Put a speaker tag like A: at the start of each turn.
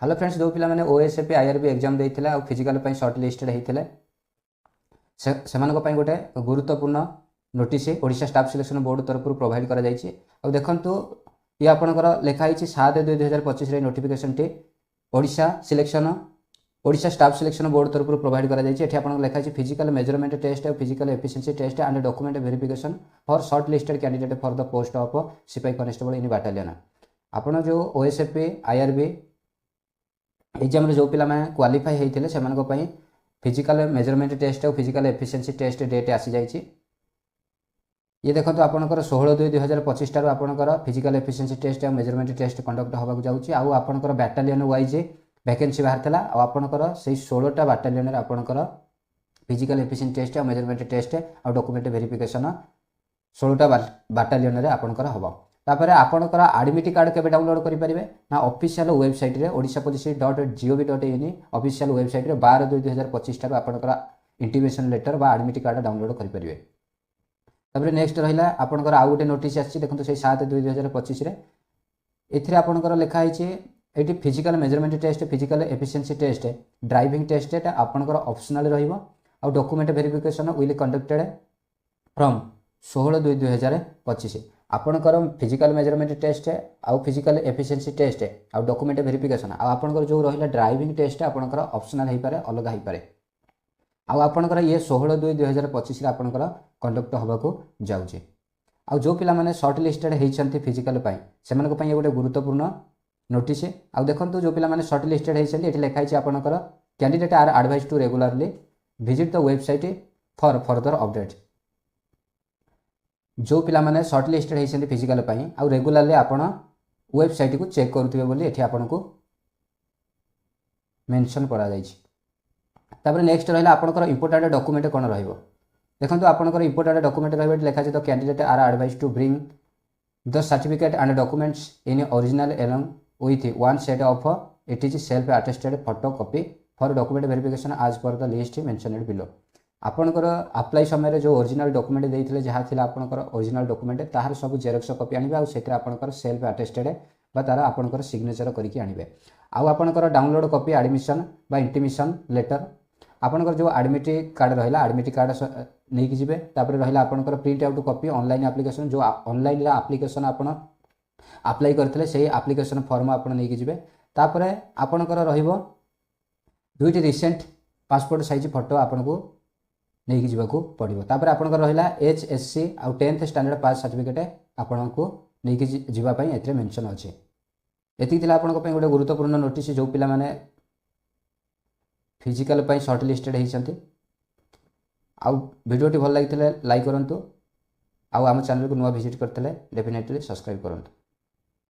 A: Hello friends, जो पिला माने ओएसएपी आईआरबी एग्जाम देइथिले आ फिजिकल पई शॉर्ट लिस्टेड हेइथिले सेमानको पई गोटे गुरुत्वपूर्ण notice Odisha staff selection board तरफ प्रोवाइड करा जायछि। आ देखंतु ये आपनकर लेखा हिछि 7/2/2025 रे नोटिफिकेशन टी Odisha selection Odisha staff selection board तरफ प्रोवाइड करा जायछि। एठी आपन लेखा हिछि फिजिकल मेजरमेंट टेस्ट और physical efficiency test and document verification for short listed candidate for the post of सिपाही कांस्टेबल इन बटालियन। आपन जो ओएसएपी आईआरबी एग्जाम जो पिला माने क्वालिफाई होइथिले सेमानको पई फिजिकल मेजरमेंट टेस्ट और फिजिकल एफिशिएंसी टेस्ट डेट आसी जाइछि। ये देखंतु आपनकर 16/2/2025 टारु आपनकर फिजिकल एफिशिएंसी टेस्ट और मेजरमेंट टेस्ट कंडक्ट होबाक जाउछि। आ आपनकर बैटालियन वाइज वैकेंसी बाहरतला आ आपनकर सेही 16टा बैटालियन रे आपनकर फिजिकल एफिशिएंसी टेस्ट और मेजरमेंट टेस्ट और डॉक्यूमेंट वेरिफिकेशन 16टा बैटालियन रे आपनकर होबा। तापर आपनकर एडमिट कार्ड केबे डाउनलोड करि परिबे ना ऑफिशियल वेबसाइट रे odishapolice.gov.in ऑफिशियल वेबसाइट रे 12/2/2025 टारु आपनकर इंटीमेशन लेटर बा एडमिट कार्ड डाउनलोड करि परिबे। तापर नेक्स्ट रहिला आपनकर आ गुटे नोटिस आछि देखंतु सेही 7/2/2025 रे एथिरे आपनकर लेखा हिछि एठी physical measurement test physical efficiency test driving test एटा आपनकर ऑप्शनल रहिबो आ document verification will conducted from 16/2/2025। आपनकर फिजिकल मेजरमेंट टेस्ट आउ फिजिकल एफिशिएंसी टेस्ट आउ डॉक्यूमेंट वेरिफिकेशन आ आपनकर जो रहिला ड्राइविंग टेस्ट आपनकर ऑप्शनल हेइ पारे अलग हेइ पारे आउ आपनकर ये 16/2/2025 रे आपनकर कंडक्ट होबाको जाउची। आउ जो पिला माने शॉर्ट लिस्टेड हेइछंती फिजिकल पई सेमानको पई गोटे गुरुत्वपूर्ण नोटिस आउ देखंतु जो पिला माने शॉर्ट लिस्टेड हेइछंती एठी लेखा हिछि आपनकर candidate are advise to regularly visit the website for further update. जो पिला माने शॉर्ट लिस्टेड हेइछंती फिजिकल पई आउ रेगुलरली आपण वेबसाइट को चेक करथुबे बोली एठी आपनको मेंशन करा जायछि। तापर नेक्स्ट रहिला आपनकर इंपोर्टेंट डॉक्यूमेंट कोन रहइबो देखंतु आपनकर इंपोर्टेंट डॉक्यूमेंट रहइबो लेखा छै the candidate are advise to bring the certificate and documents in original along with one set of it is self attested photo copy for document verification as per the list mentioned below. आपनकर apply समय जो original document देइथिले जहा थिला आपनकर original document ताहार सब xerox copy आनिबे आ सेकरा आपनकर self attested बा तारा आपनकर सिग्नेचर करिकि आनिबे। आ आपनकर डाउनलोड कॉपी एडमिशन बा इंटीमेशन लेटर आपनकर जो एडमिट कार्ड रहिला एडमिट कार्ड नै कि जिवे। तापर रहिला आपनकर print out copy online application जो ऑनलाइन ला एप्लीकेशन आपन अप्लाई करथिले सेही एप्लीकेशन फॉर्म आपन नै कि जिवे। तापर आपनकर रहिबो दुईटी रिसेंट पासपोर्ट साइज फोटो आपनको नहीं कि जीवाको पड़िबो। तापर आपनकर रहिला एचएससी आ 10th स्टैंडर्ड पास सर्टिफिकेट आपनको नहीं कि जीवा पई एथरे मेंशन अछि। एति थिला आपनको पई गोटे गुरुत्वपूर्ण नोटिस जो पिला माने फिजिकल पई शॉर्ट लिस्टेड हेइछंती। आ वीडियोटी भल लागितले लाइक करंतु आ हम चैनल को नुवा विजिट करतले डेफिनेटली सब्सक्राइब करंतु।